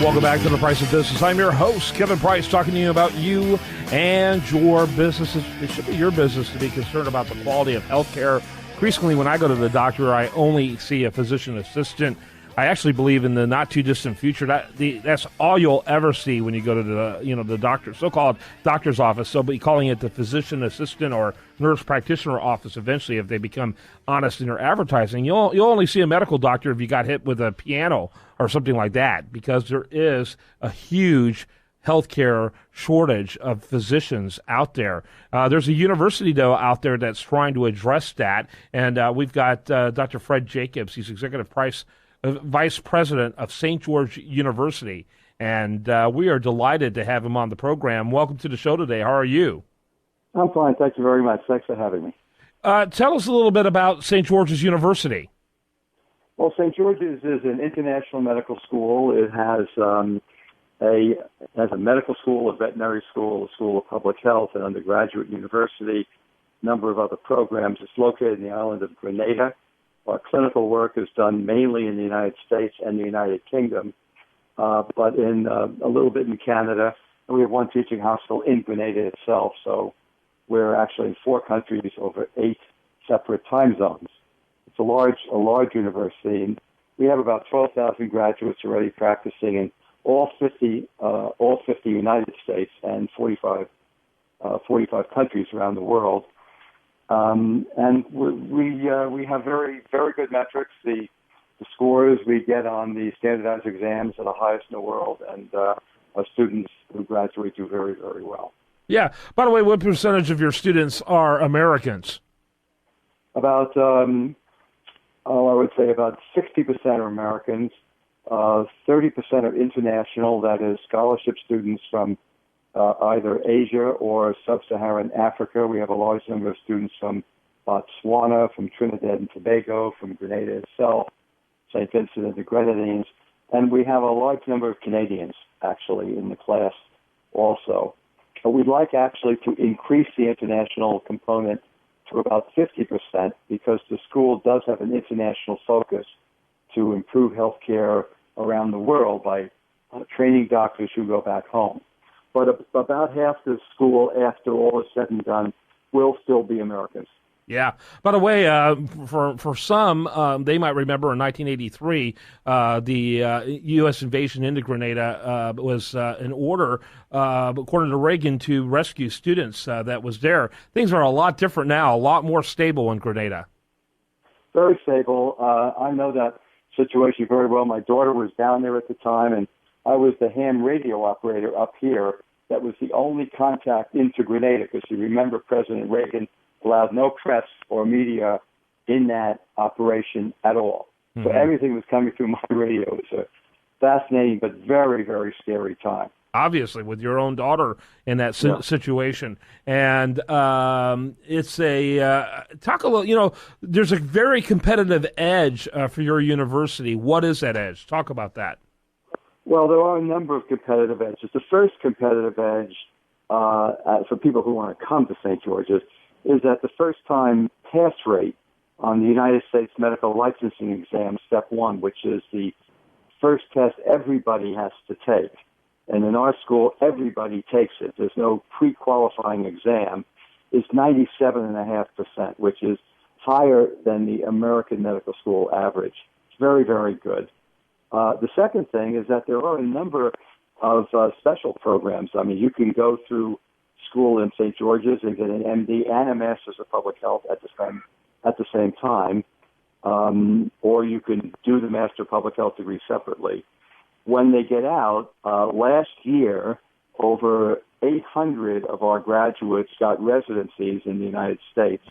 Welcome back to The Price of Business. I'm your host, Kevin Price, talking to you about you and your businesses. It should be your business to be concerned about the quality of health care. Increasingly, when I go to the doctor, I only see a physician assistant. I actually believe in the not-too-distant future, that's all you'll ever see when you go to the doctor, so-called doctor's office. So be calling it the physician assistant or nurse practitioner office eventually if they become honest in their advertising. You'll only see a medical doctor if you got hit with a piano or something like that, because there is a huge healthcare shortage of physicians out there. There's a university, though, out there that's trying to address that, and we've got Dr. Fred Jacobs. He's Executive Vice President of St. George University, and we are delighted to have him on the program. Welcome to the show today. How are you? I'm fine. Thank you very much. Thanks for having me. Tell us a little bit about St. George's University. Well, St. George's is an international medical school. It has a medical school, a veterinary school, a school of public health, an undergraduate university, a number of other programs. It's located in the island of Grenada. Our clinical work is done mainly in the United States and the United Kingdom, but in a little bit in Canada. And we have one teaching hospital in Grenada itself, so we're actually in 4 countries over 8 separate time zones. It's a large university, and we have about 12,000 graduates already practicing in all 50 United States and 45 countries around the world. And we have very, very good metrics. The scores we get on the standardized exams are the highest in the world, and our students who graduate do very, very well. Yeah. By the way, what percentage of your students are Americans? About, I would say about 60% are Americans. 30% are international, that is scholarship students from either Asia or sub-Saharan Africa. We have a large number of students from Botswana, from Trinidad and Tobago, from Grenada itself, St. Vincent and the Grenadines, and we have a large number of Canadians actually in the class also. But we'd like actually to increase the international component to about 50% because the school does have an international focus to improve healthcare around the world by training doctors who go back home. But about half the school, after all is said and done, will still be Americans. Yeah. By the way, for some, they might remember in 1983, the U.S. invasion into Grenada was an order, according to Reagan, to rescue students that was there. Things are a lot different now, a lot more stable in Grenada. Very stable. I know that situation very well. My daughter was down there at the time, and I was the ham radio operator up here. That was the only contact into Grenada, because you remember President Reagan allowed no press or media in that operation at all. Mm-hmm. So everything was coming through my radio. It was a fascinating but very, very scary time. Obviously, with your own daughter in that situation. And it's talk a little, there's a very competitive edge for your university. What is that edge? Talk about that. Well, there are a number of competitive edges. The first competitive edge for people who want to come to St. George's is that the first-time pass rate on the United States Medical Licensing Exam, Step 1, which is the first test everybody has to take. And in our school, everybody takes it. There's no pre-qualifying exam. Is 97.5%, which is higher than the American medical school average. It's very, very good. The second thing is that there are a number of special programs. I mean, you can go through school in St. George's and get an MD and a Master's of Public Health at the same time, or you can do the Master of Public Health degree separately. When they get out, last year, over 800 of our graduates got residencies in the United States,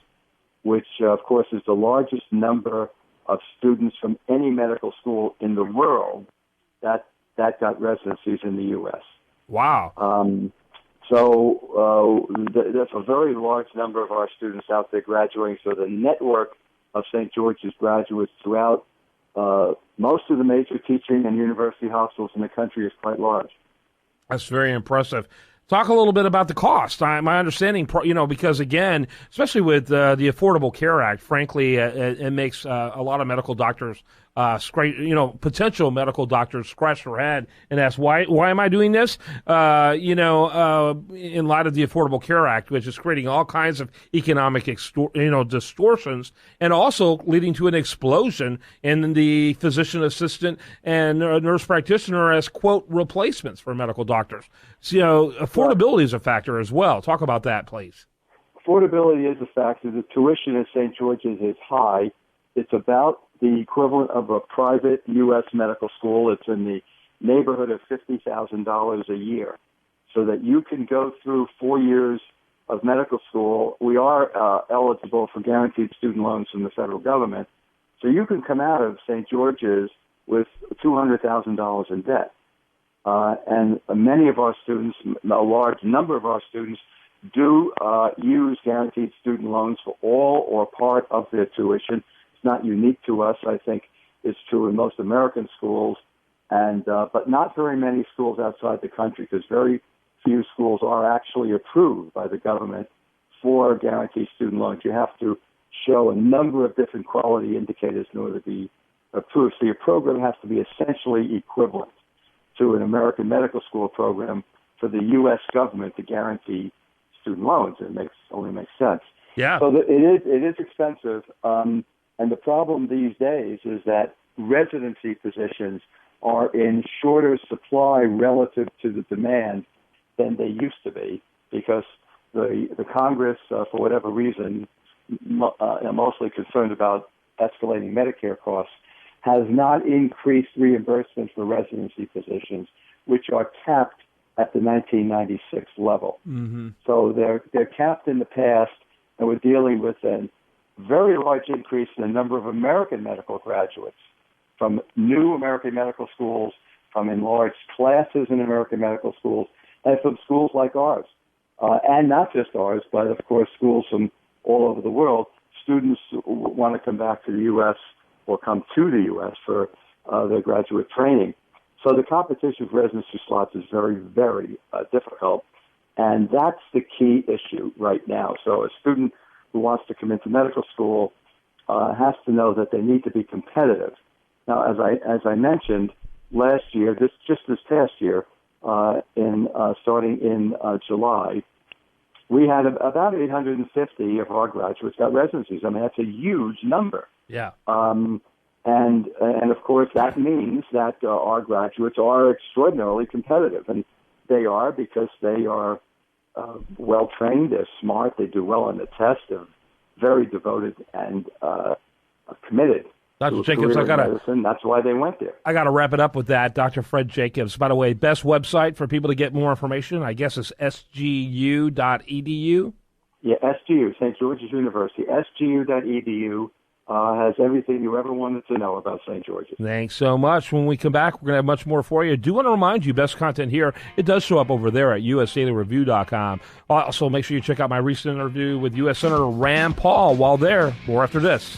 which, of course, is the largest number of students from any medical school in the world that got residencies in the U.S. Wow. So there's a very large number of our students out there graduating. So the network of St. George's graduates throughout most of the major teaching and university hospitals in the country is quite large. That's very impressive. Talk a little bit about the cost. My understanding, because again, especially with the Affordable Care Act, frankly, it makes a lot of medical doctors potential medical doctors scratch their head and ask, why am I doing this? In light of the Affordable Care Act, which is creating all kinds of economic distortions, and also leading to an explosion in the physician assistant and nurse practitioner as, quote, replacements for medical doctors. So, affordability is a factor as well. Talk about that, please. Affordability is a factor. The tuition at St. George's is high. It's about the equivalent of a private U.S. medical school. It's in the neighborhood of $50,000 a year. So that you can go through 4 years of medical school. We are eligible for guaranteed student loans from the federal government. So you can come out of St. George's with $200,000 in debt. And many of our students, a large number of our students, do use guaranteed student loans for all or part of their tuition. Not unique to us. I think it's true in most American schools, and but not very many schools outside the country, because very few schools are actually approved by the government for guaranteed student loans. You have to show a number of different quality indicators in order to be approved. So your program has to be essentially equivalent to an American medical school program for the U.S. government to guarantee student loans. It only makes sense. Yeah. So it is expensive. And the problem these days is that residency positions are in shorter supply relative to the demand than they used to be, because the Congress, for whatever reason, mostly concerned about escalating Medicare costs, has not increased reimbursement for residency positions, which are capped at the 1996 level. Mm-hmm. So they're capped in the past, and we're dealing with an very large increase in the number of American medical graduates from new American medical schools, from enlarged classes in American medical schools, and from schools like ours. And not just ours, but of course schools from all over the world. Students want to come back to the U.S. or come to the U.S. for their graduate training. So the competition for residency slots is very, very difficult. And that's the key issue right now. So a student who wants to come into medical school has to know that they need to be competitive. Now, as I mentioned last year, this past year, starting in July, we had about 850 of our graduates got residencies. I mean, that's a huge number. Yeah. And of course that means that our graduates are extraordinarily competitive, and they are, because they are well trained, they're smart, they do well on the test, they're very devoted and committed. Dr. Jacobs, that's why they went there. I got to wrap it up with that. Dr. Fred Jacobs. By the way, best website for people to get more information, I guess, is sgu.edu. Yeah, SGU, St. George's University. sgu.edu has everything you ever wanted to know about St. George's. Thanks so much. When we come back, we're going to have much more for you. I do want to remind you, best content here, it does show up over there at usdailyreview.com. Also, make sure you check out my recent interview with U.S. Senator Rand Paul. While there, more after this.